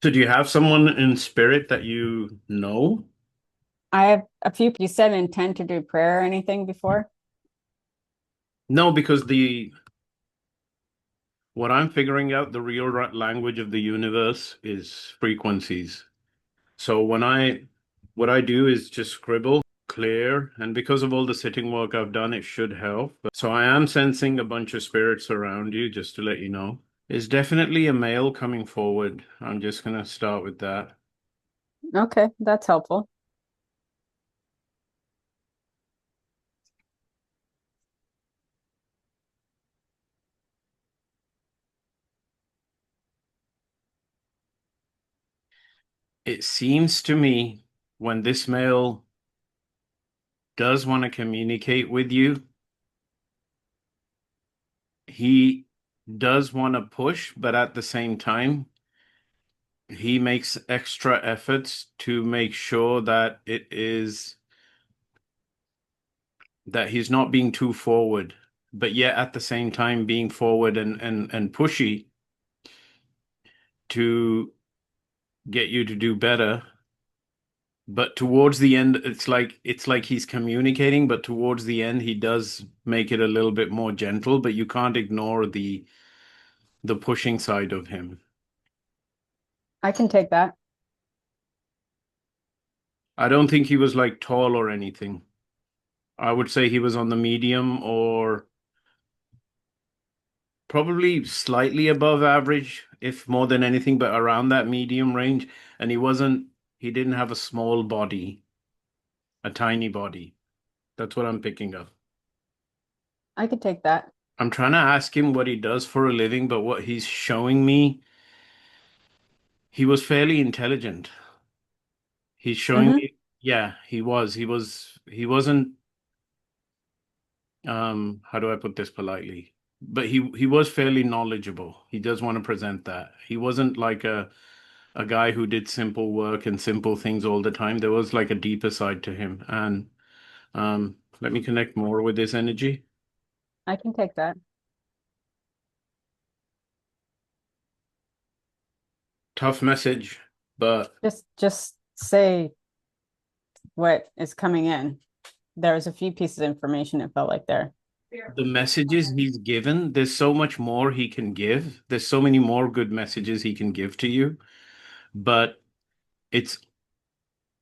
So do you have someone in spirit that you know? I have a few. You said intend to do prayer or anything before? No, because the what I'm figuring out, the real language of the universe is frequencies. So what I do is just scribble, clear, and because of all the sitting work I've done, it should help. So I am sensing a bunch of spirits around you, just to let you know. There's definitely a male coming forward. I'm just gonna start with that. Okay, that's helpful. It seems to me when this male does want to communicate with you, he does want to push, but at the same time, he makes extra efforts to make sure that that he's not being too forward, but yet at the same time being forward and pushy to get you to do better. But towards the end, it's like he's communicating, but towards the end, he does make it a little bit more gentle, but you can't ignore the pushing side of him. I can take that. I don't think he was like tall or anything. I would say he was on the medium or probably slightly above average, if more than anything, but around that medium range. And he didn't have a small body, a tiny body. That's what I'm picking up. I can take that. I'm trying to ask him what he does for a living, but what he's showing me, he was fairly intelligent. He's showing Hmm. me, yeah, he wasn't, how do I put this politely? But he was fairly knowledgeable. He does want to present that. He wasn't like a guy who did simple work and simple things all the time. There was like a deeper side to him. And let me connect more with this energy. I can take that. Tough message, but Just say what is coming in. There's a few pieces of information it felt like there. the messages he's given, there's so much more he can give. There's so many more good messages he can give to you, but it's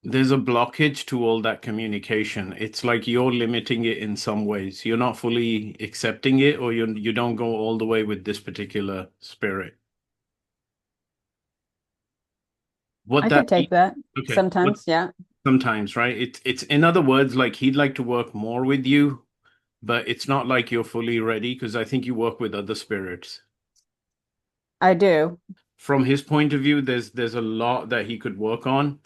there's a blockage to all that communication. It's like you're limiting it in some ways. You're not fully accepting it, or you don't go all the way with this particular spirit. What I that could take means, that okay, what sometimes. Yeah. sometimes, right? It's in other words, like he'd like to work more with you, but it's not like you're fully ready because I think you work with other spirits. I do. From his point of view, there's a lot that he could work on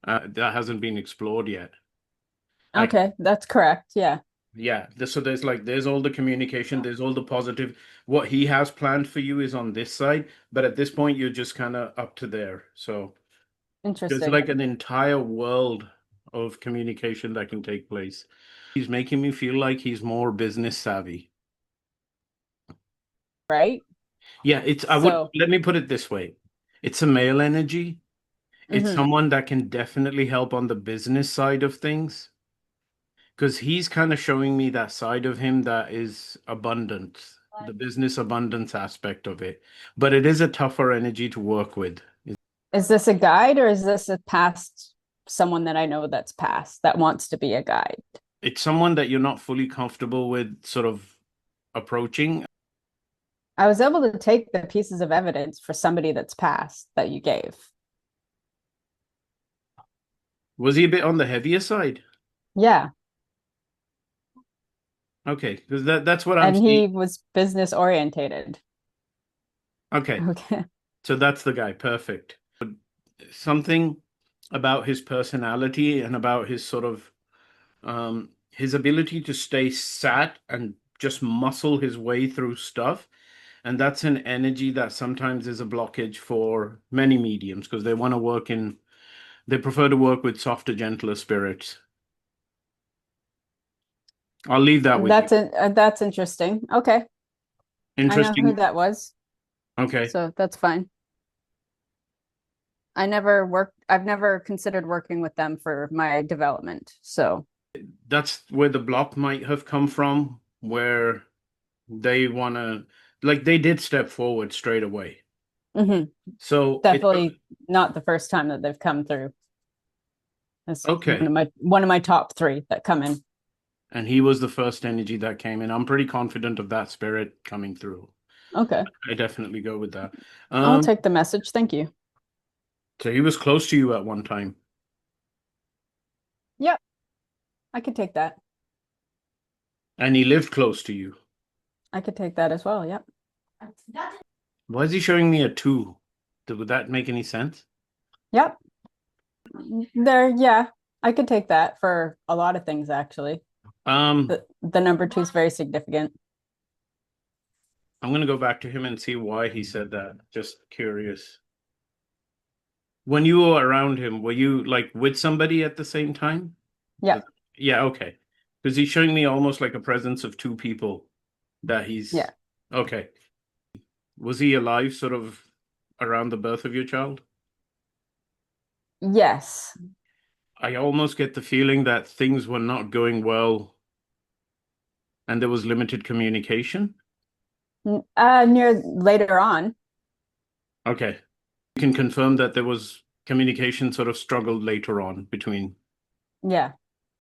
that hasn't been explored yet. I Okay, that's correct. Yeah. Yeah, so there's all the communication, there's all the positive. What he has planned for you is on this side, but at this point you're just kind of up to there. So there's Interesting. like an entire world of communication that can take place. He's making me feel like he's more business savvy. Right? Yeah, it's I would So, let me put it this way. It's a male energy. It's hmm. someone that can definitely help on the business side of things. Because he's kind of showing me that side of him that is abundant, the business abundance aspect of it. But it is a tougher energy to work with. Is this a guide or is this a past someone that I know that's past that wants to be a guide? It's someone that you're not fully comfortable with sort of approaching. I was able to take the pieces of evidence for somebody that's passed that you gave. Was he a bit on the heavier side? Yeah. Okay, because that's what I'm And seeing. he was business orientated. Okay, Okay. so that's the guy. Perfect. Something about his personality and about his sort of his ability to stay sat and just muscle his way through stuff. And that's an energy that sometimes is a blockage for many mediums because they prefer to work with softer, gentler spirits. I'll leave that with you. That's interesting. Okay. I know who Interesting. that was, Okay. so that's fine. I've never considered working with them for my development. So, That's where the block might have come from, where they want to, like, they did step forward straight away. mhm, So it, definitely not the first time that they've come through. It's okay. one of my top three that come in. And he was the first energy that came in. I'm pretty confident of that spirit coming through. Okay. I definitely go with that. I'll Um, take the message. Thank you. so he was close to you at one time, Yep, I could take that. and he lived close to you. I could take that as well. Yep. Why is he showing me a two? Would that make any sense? Yep. Yeah, I could take that for a lot of things actually. Um, The number two is very significant. I'm gonna go back to him and see why he said that. Just curious. When you were around him, were you like with somebody at the same time? Yep. Yeah, okay. Because he's showing me almost like a presence of two people that he's Yeah. okay. Was he alive sort of around the birth of your child? Yes. I almost get the feeling that things were not going well and there was limited communication. Near later on. Okay. You can confirm that there was communication sort of struggled later on between. Yeah.